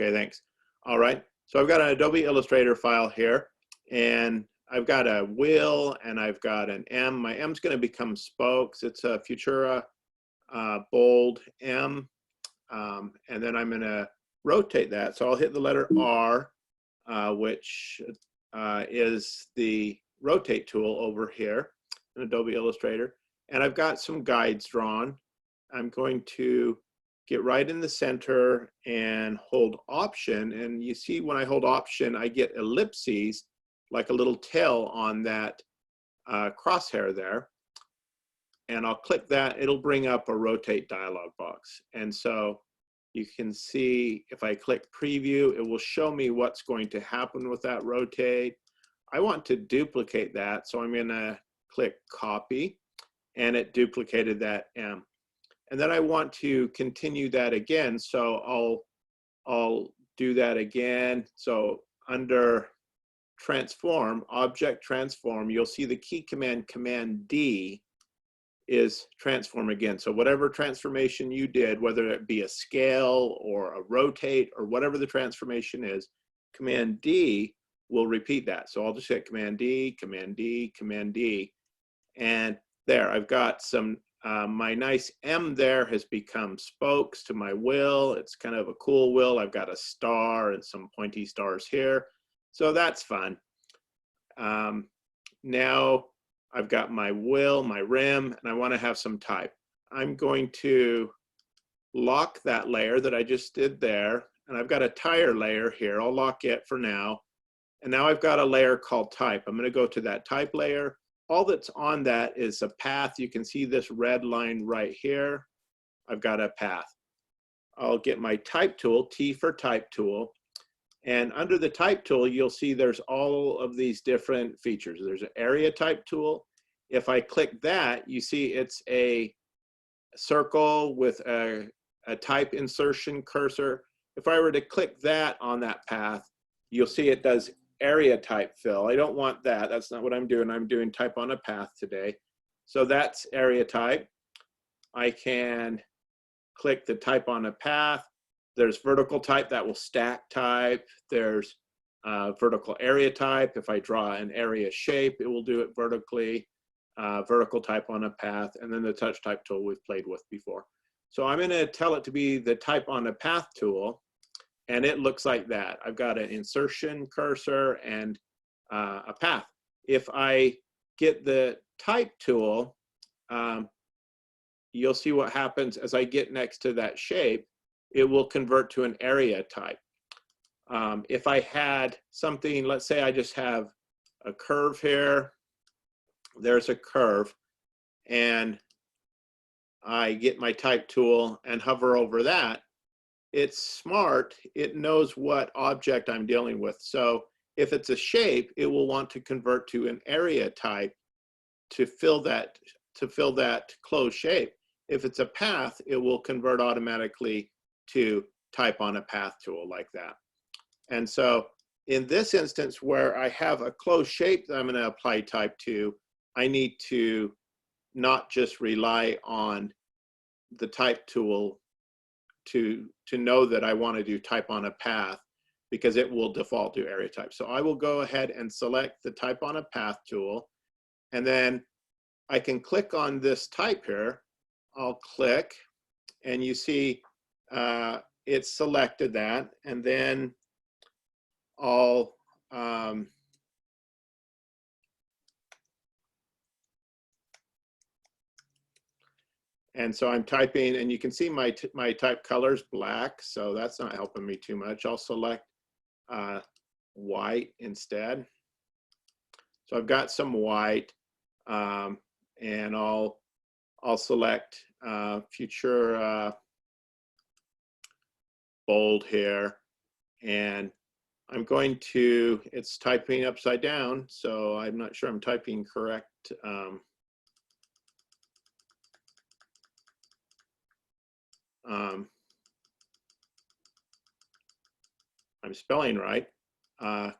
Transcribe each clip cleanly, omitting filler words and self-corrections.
Okay, thanks. All right, so I've got an Adobe Illustrator file here, and I've got a wheel and I've got an M. My M's going to become spokes. It's a Futura bold M, and then I'm going to rotate that. So I'll hit the letter R, which is the rotate tool over here in Adobe Illustrator. And I've got some guides drawn. I'm going to get right in the center and hold Option. And you see when I hold Option, I get ellipses, like a little tail on that crosshair there. And I'll click that, it'll bring up a rotate dialog box. And so you can see if I click preview, it will show me what's going to happen with that rotate. I want to duplicate that, so I'm gonna click copy, and it duplicated that M. And then I want to continue that again, so I'll do that again. So under transform, object transform, you'll see the key command, Command D, is transform again. So whatever transformation you did, whether it be a scale or a rotate or whatever the transformation is, Command D will repeat that. So I'll just hit Command D, Command D, Command D, and there I've got some, my nice M there has become spokes to my wheel. It's kind of a cool wheel. I've got a star and some pointy stars here. So that's fun. Now I've got my wheel, my rim, and I want to have some type. I'm going to lock that layer that I just did there, and I've got a tire layer here. I'll lock it for now. And now I've got a layer called type. I'm going to go to that type layer. All that's on that is a path. You can see this red line right here. I've got a path. I'll get my type tool, T for type tool. And under the type tool, you'll see there's all of these different features. There's an area type tool. If I click that, you see it's a circle with a type insertion cursor. If I were to click that on that path, you'll see it does area type fill. I don't want that. That's not what I'm doing. I'm doing type on a path today. So that's area type. I can click the type on a path. There's vertical type that will stack type. There's vertical area type. If I draw an area shape, it will do it vertically. Vertical type on a path, and then the touch type tool we've played with before. So I'm going to tell it to be the type on a path tool, and it looks like that. I've got an insertion cursor and a path. If I get the type tool, you'll see what happens as I get next to that shape. It will convert to an area type. If I had something, let's say I just have a curve here, there's a curve, and I get my type tool and hover over that, it's smart, it knows what object I'm dealing with. So if it's a shape, it will want to convert to an area type to fill that closed shape. If it's a path, it will convert automatically to type on a path tool like that. And so in this instance where I have a closed shape that I'm going to apply type to, I need to not just rely on the type tool to know that I want to do type on a path, because it will default to area type. So I will go ahead and select the type on a path tool, and then I can click on this type here. I'll click, and you see it's selected that, and then I'll and so I'm typing, and you can see my type color is black, so that's not helping me too much. I'll select white instead. So I've got some white, and I'll select Futura bold here, and I'm going to, it's typing upside down, so I'm not sure I'm typing correct. I'm spelling right,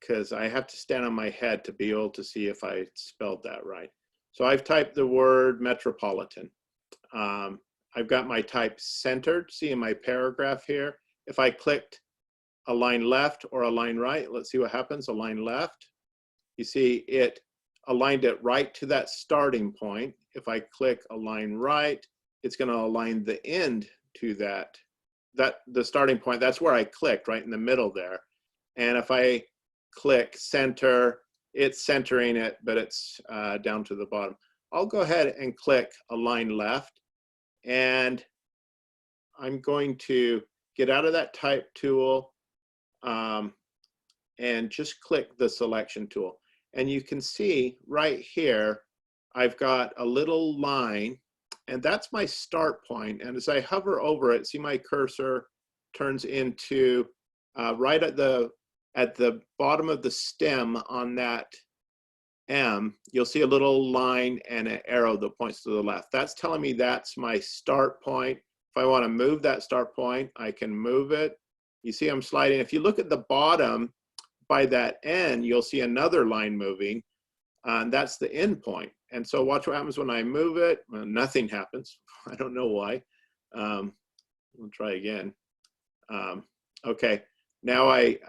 because I have to stand on my head to be able to see if I spelled that right. So I've typed the word metropolitan. I've got my type centered, see in my paragraph here. If I clicked align left or align right. Let's see what happens. Align left. You see it aligned it right to that starting point. If I click align right, it's going to align the end to the starting point. That's where I clicked, right in the middle there. And if I click center, it's centering it, but it's down to the bottom. I'll go ahead and click align left, and I'm going to get out of that type tool and just click the selection tool. And you can see right here, I've got a little line, and that's my start point. And as I hover over it, see my cursor turns into right at the bottom of the stem on that M, you'll see a little line and an arrow that points to the left. That's telling me that's my start point. If I want to move that start point, I can move it. You see I'm sliding. If you look at the bottom by that N, you'll see another line moving, and that's the end point. And so watch what happens when I move it. Well, nothing happens. I don't know why. We'll try again. Okay, now I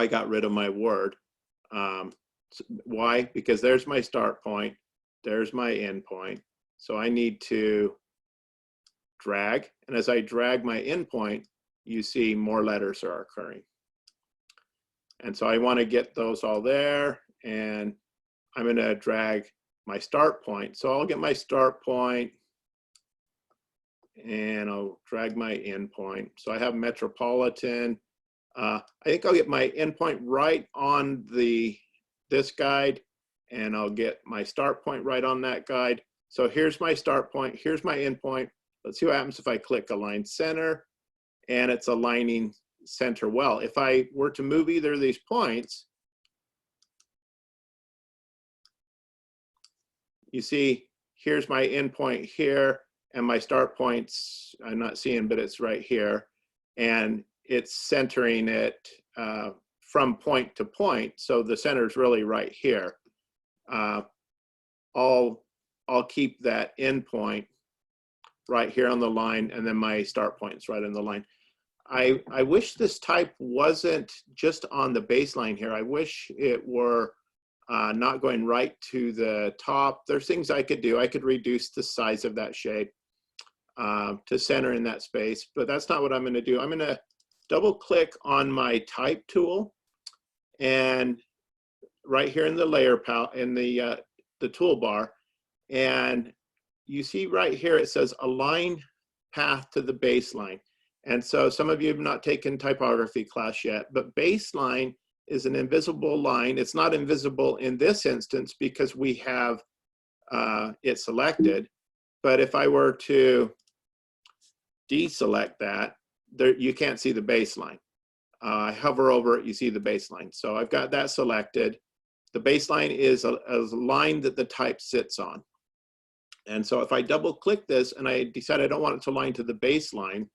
got rid of my word. Why? Because there's my start point, there's my end point. So I need to drag, and as I drag my end point, you see more letters are occurring. And so I want to get those all there, and I'm going to drag my start point. So I'll get my start point, and I'll drag my end point. So I have Metropolitan. I think I'll get my endpoint right on this guide, and I'll get my start point right on that guide. So here's my start point, here's my endpoint. Let's see what happens if I click align center, and it's aligning center well. If I were to move either of these points, you see here's my endpoint here, and my start points I'm not seeing, but it's right here, and it's centering it from point to point, so the center is really right here. I'll keep that endpoint right here on the line, and then my start point is right on the line. I wish this type wasn't just on the baseline here. I wish it were not going right to the top. There's things I could do. I could reduce the size of that shape to center in that space, but that's not what I'm going to do. I'm going to double click on my type tool, and right here in the layer palette, in the toolbar, and you see right here it says align path to the baseline. And so some of you have not taken typography class yet, but baseline is an invisible line. It's not invisible in this instance because we have it selected, but if I were to deselect that, you can't see the baseline. I hover over it, you see the baseline. So I've got that selected. The baseline is a line that the type sits on. And so if I double click this and I decide I don't want it to align to the baseline,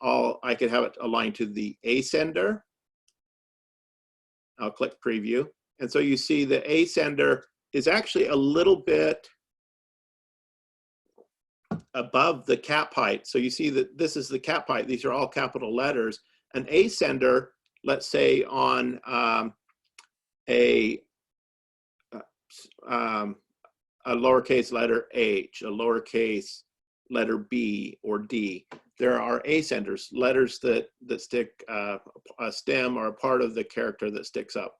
I could have it align to the ascender. I'll click preview. And so you see the ascender is actually a little bit above the cap height. So you see that this is the cap height. These are all capital letters. An ascender, let's say on a lowercase letter h, a lowercase letter b or d, there are ascenders, letters that stick a stem or a part of the character that sticks up.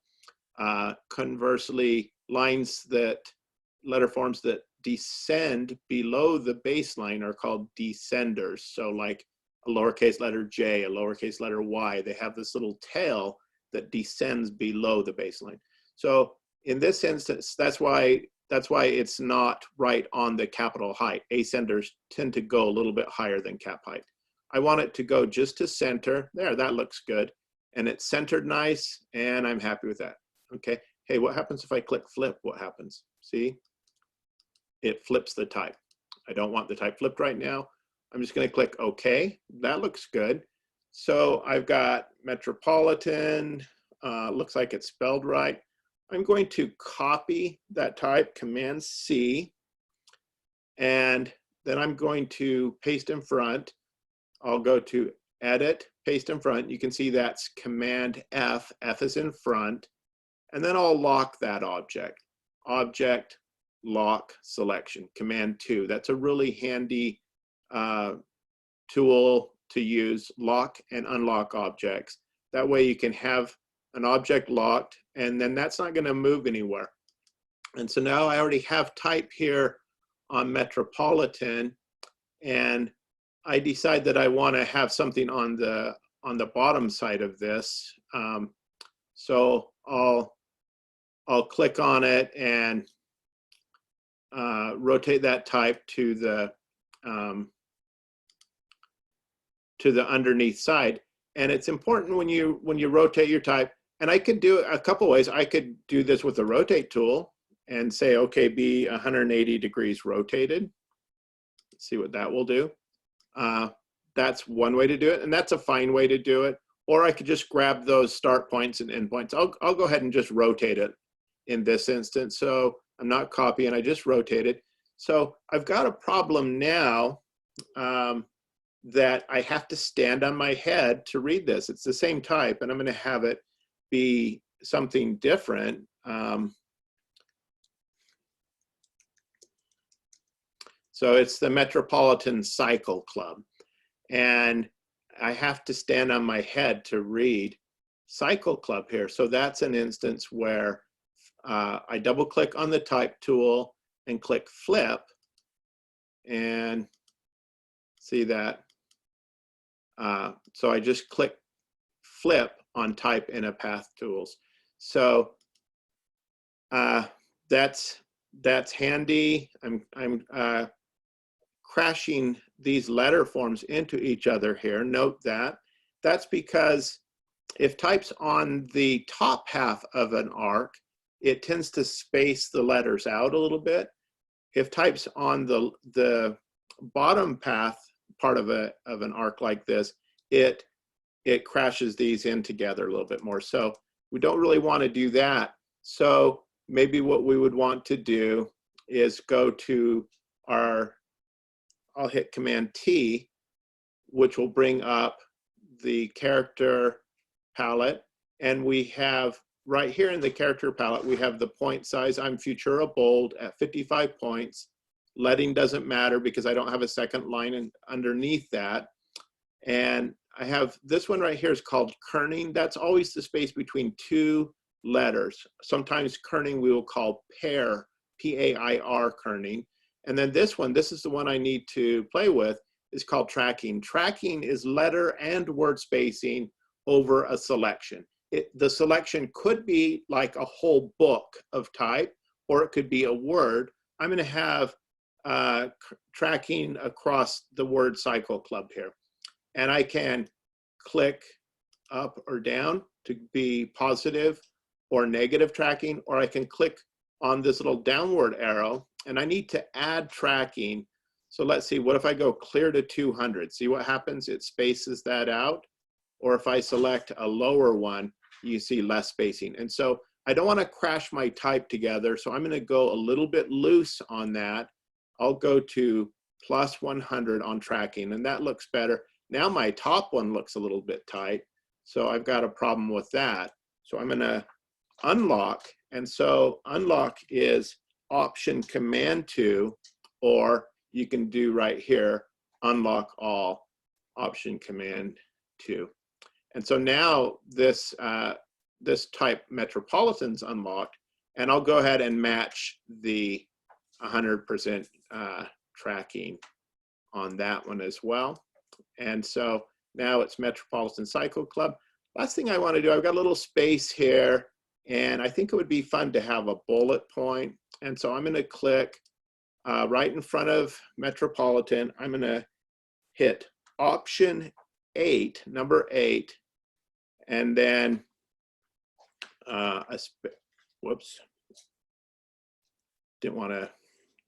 Conversely, letter forms that descend below the baseline are called descenders. So like a lowercase letter j, a lowercase letter y, they have this little tail that descends below the baseline. So in this instance, that's why it's not right on the capital height. Ascenders tend to go a little bit higher than cap height. I want it to go just to center. There, that looks good. And it's centered nice, and I'm happy with that. Okay, hey, what happens if I click flip? What happens? See? It flips the type. I don't want the type flipped right now. I'm just gonna click OK. That looks good. So I've got Metropolitan, looks like it's spelled right. I'm going to copy that type, Command C, and then I'm going to paste in front. I'll go to edit, paste in front. You can see that's Command F, F is in front, and then I'll lock that object. Object, lock, selection, Command 2. That's a really handy tool to use, lock and unlock objects. That way you can have an object locked, and then that's not going to move anywhere. And so now I already have type here on Metropolitan, and I decide that I want to have something on the bottom side of this. So I'll click on it and rotate that type to the underneath side. And it's important when you rotate your type, and I could do it a couple ways. I could do this with the rotate tool and say, okay, be 180 degrees rotated. Let's see what that will do. That's one way to do it, and that's a fine way to do it. Or I could just grab those start points and end points. I'll go ahead and just rotate it in this instance. So I'm not copying, I just rotate it. So I've got a problem now that I have to stand on my head to read this. It's the same type, and I'm going to have it be something different. So it's the Metropolitan Cycle Club, and I have to stand on my head to read Cycle Club here. So that's an instance where I double click on the type tool and click flip, and see that. So I just click flip on type in a path tools. So that's handy. I'm crashing these letter forms into each other here. Note that. That's because if type's on the top half of an arc, it tends to space the letters out a little bit. If type's on the bottom path part of an arc like this, it crashes these in together a little bit more. So we don't really want to do that. So maybe what we would want to do is go to I'll hit Command T, which will bring up the character palette. And we have right here in the character palette, we have the point size. I'm Futura bold at 55 points. Leading doesn't matter because I don't have a second line underneath that. And I have this one right here is called kerning. That's always the space between two letters. Sometimes kerning we will call pair, P-A-I-R kerning. And then this one, this is the one I need to play with, is called tracking. Tracking is letter and word spacing over a selection. The selection could be like a whole book of type, or it could be a word. I'm going to have tracking across the word Cycle Club here. And I can click up or down to be positive or negative tracking, or I can click on this little downward arrow, and I need to add tracking. So let's see, what if I go clear to 200? See what happens? It spaces that out. Or if I select a lower one, you see less spacing. And so I don't want to crash my type together, so I'm going to go a little bit loose on that. I'll go to plus 100 on tracking, and that looks better. Now my top one looks a little bit tight, so I've got a problem with that. So I'm going to unlock, and so unlock is Option Command 2, or you can do right here, unlock all, Option Command 2. And so now this type Metropolitan's unlocked, and I'll go ahead and match the 100% tracking on that one as well. And so now it's Metropolitan Cycle Club. Last thing I want to do, I've got a little space here, and I think it would be fun to have a bullet point. And so I'm going to click right in front of Metropolitan. I'm going to hit Option 8, number 8, and then whoops, didn't want to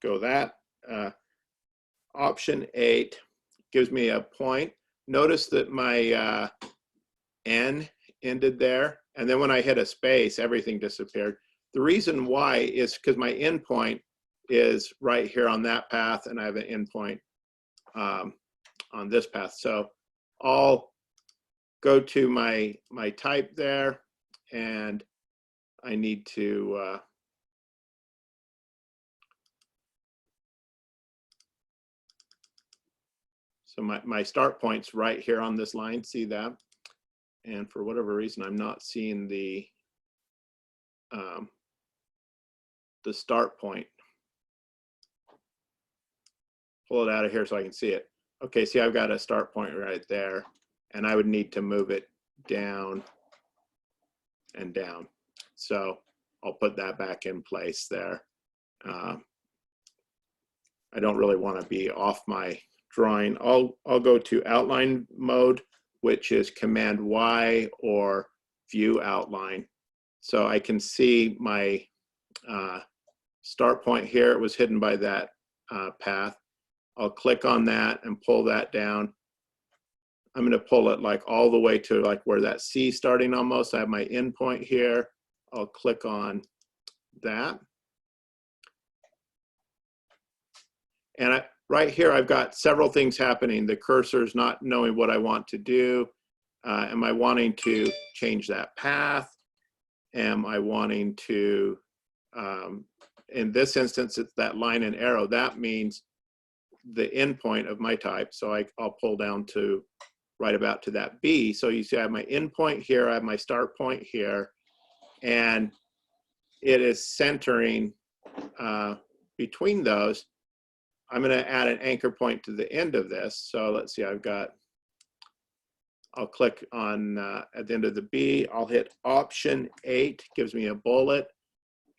go that. Option 8 gives me a point. Notice that my N ended there, and then when I hit a space, everything disappeared. The reason why is because my endpoint is right here on that path, and I have an endpoint on this path. So I'll go to my type there, and I need to so my start point's right here on this line, see that? And for whatever reason, I'm not seeing the start point. Pull it out of here so I can see it. Okay, see, I've got a start point right there, and I would need to move it down and down. So I'll put that back in place there. I don't really want to be off my drawing. I'll go to outline mode, which is Command Y or View Outline. So I can see my start point here. It was hidden by that path. I'll click on that and pull that down. I'm going to pull it like all the way to like where that C starting almost. I have my end point here. I'll click on that. And right here, I've got several things happening. The cursor's not knowing what I want to do. Am I wanting to change that path? Am I wanting to, in this instance, it's that line and arrow. That means the end point of my type. So I'll pull down to right about to that B. So you see I have my end point here, I have my start point here, and it is centering between those. I'm going to add an anchor point to the end of this. So let's see, I'll click on at the end of the B, I'll hit Option 8, gives me a bullet,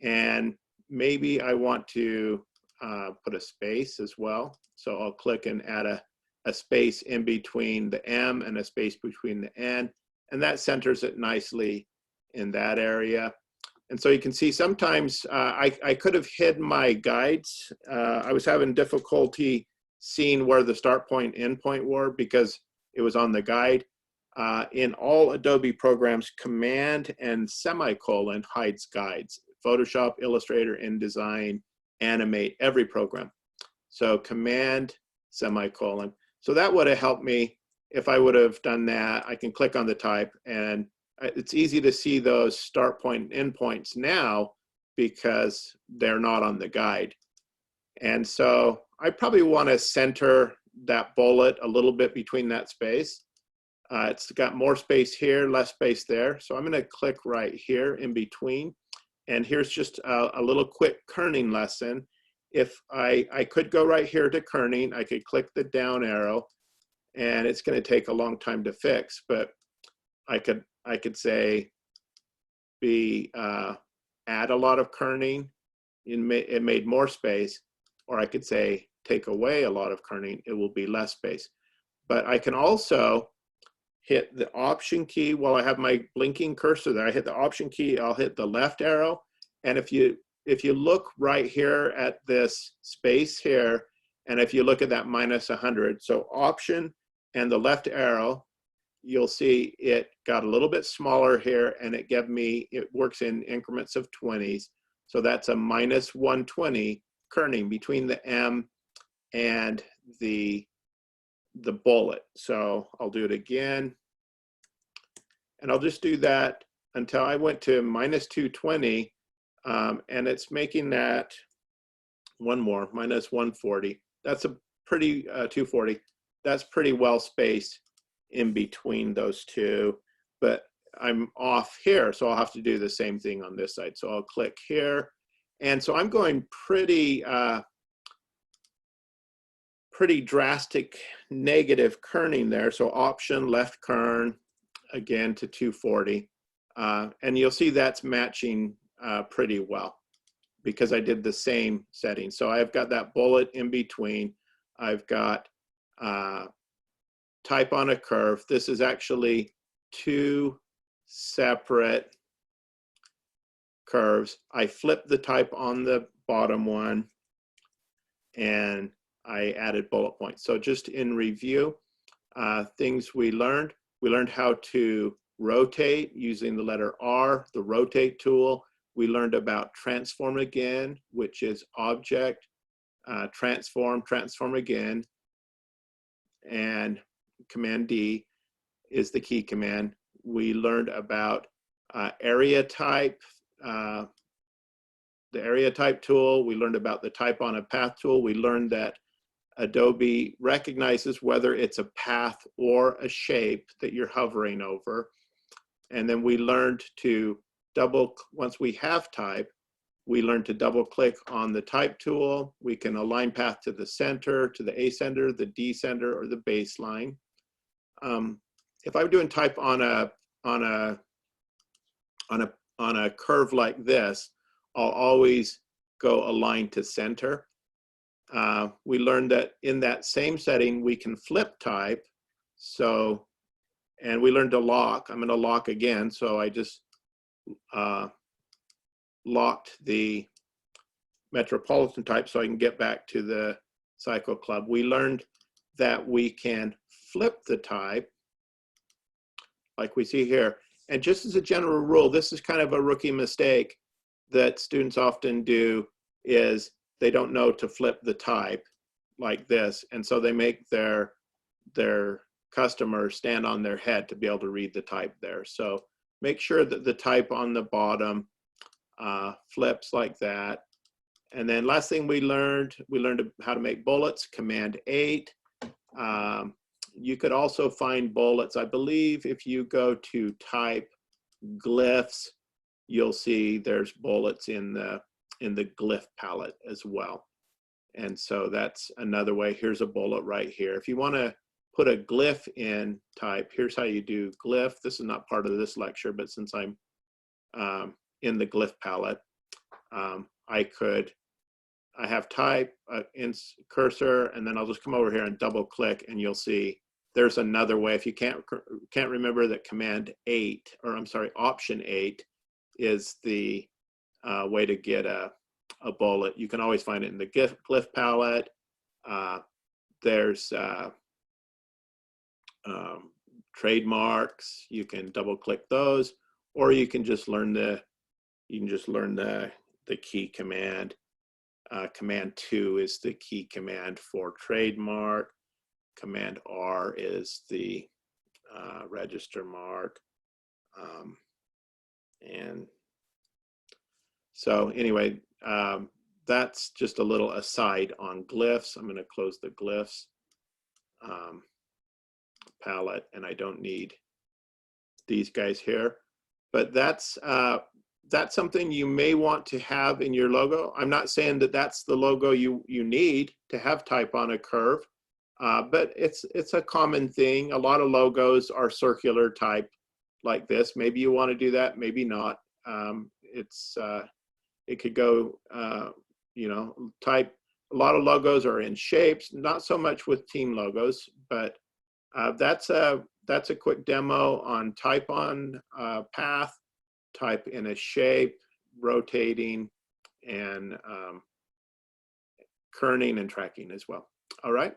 and maybe I want to put a space as well. So I'll click and add a space in between the M and a space between the N, and that centers it nicely in that area. And so you can see sometimes I could have hidden my guides. I was having difficulty seeing where the start point and end point were because it was on the guide. In all Adobe programs, Command and semicolon hides guides. Photoshop, Illustrator, InDesign, Animate, every program. So Command, semicolon. So that would have helped me if I would have done that. I can click on the type, and it's easy to see those start point and end points now because they're not on the guide. And so I probably want to center that bullet a little bit between that space. It's got more space here, less space there. So I'm going to click right here in between. And here's just a little quick kerning lesson. If I could go right here to kerning, I could click the down arrow, and it's going to take a long time to fix. But I could say add a lot of kerning. It made more space, or I could say take away a lot of kerning. It will be less space. But I can also hit the Option key while I have my blinking cursor there. I hit the Option key, I'll hit the left arrow, and if you look right here at this space here, and if you look at that -100, so Option and the left arrow, you'll see it got a little bit smaller here, and it works in increments of 20s. So that's a -120 kerning between the M and the bullet. So I'll do it again, and I'll just do that until I went to -220, and it's making that one more, -140. That's a pretty 240. That's pretty well spaced in between those two, but I'm off here, so I'll have to do the same thing on this side. So I'll click here, and so I'm going pretty drastic negative kerning there. So Option, left kern, again to 240. And you'll see that's matching pretty well because I did the same setting. So I've got that bullet in between. I've got type on a curve. This is actually two separate curves. I flipped the type on the bottom one, and I added bullet points. So just in review, things we learned how to rotate using the letter R, the rotate tool. We learned about transform again, which is object, transform again, and Command D. is the key command. We learned about area type, the area type tool. We learned about the type on a path tool. We learned that Adobe recognizes whether it's a path or a shape that you're hovering over. And then we learned to once we have type, we learned to double click on the type tool. We can align path to the center, to the ascender, the descender, or the baseline. If I'm doing type on a curve like this, I'll always go align to center. We learned that in that same setting, we can flip type. So, and we learned to lock. I'm going to lock again. So I just locked the metropolitan type so I can get back to the Cycle Club. We learned that we can flip the type like we see here. And just as a general rule, this is kind of a rookie mistake that students often do, is they don't know to flip the type like this. And so they make their customer stand on their head to be able to read the type there. So make sure that the type on the bottom flips like that. And then last thing we learned how to make bullets, Command 8. You could also find bullets. I believe if you go to type Glyphs, you'll see there's bullets in the glyph palette as well. And so that's another way. Here's a bullet right here. If you want to put a glyph in type, here's how you do glyph. This is not part of this lecture, but since I'm in the glyph palette, I have type in cursor, and then I'll just come over here and double click, and you'll see there's another way. If you can't remember that Command 8, or I'm sorry, Option 8 is the way to get a bullet. You can always find it in the glyph palette. There's trademarks. You can double click those, or you can just learn the key command. Command 2 is the key command for trademark. Command R is the register mark. And so anyway, that's just a little aside on glyphs. I'm going to close the glyphs palette, and I don't need these guys here. But that's something you may want to have in your logo. I'm not saying that that's the logo you need to have type on a curve, but it's a common thing. A lot of logos are circular type like this. Maybe you want to do that, maybe not. It could go, you know, type. A lot of logos are in shapes, not so much with team logos, but that's a quick demo on type on path, type in a shape, rotating, and kerning and tracking as well. All right.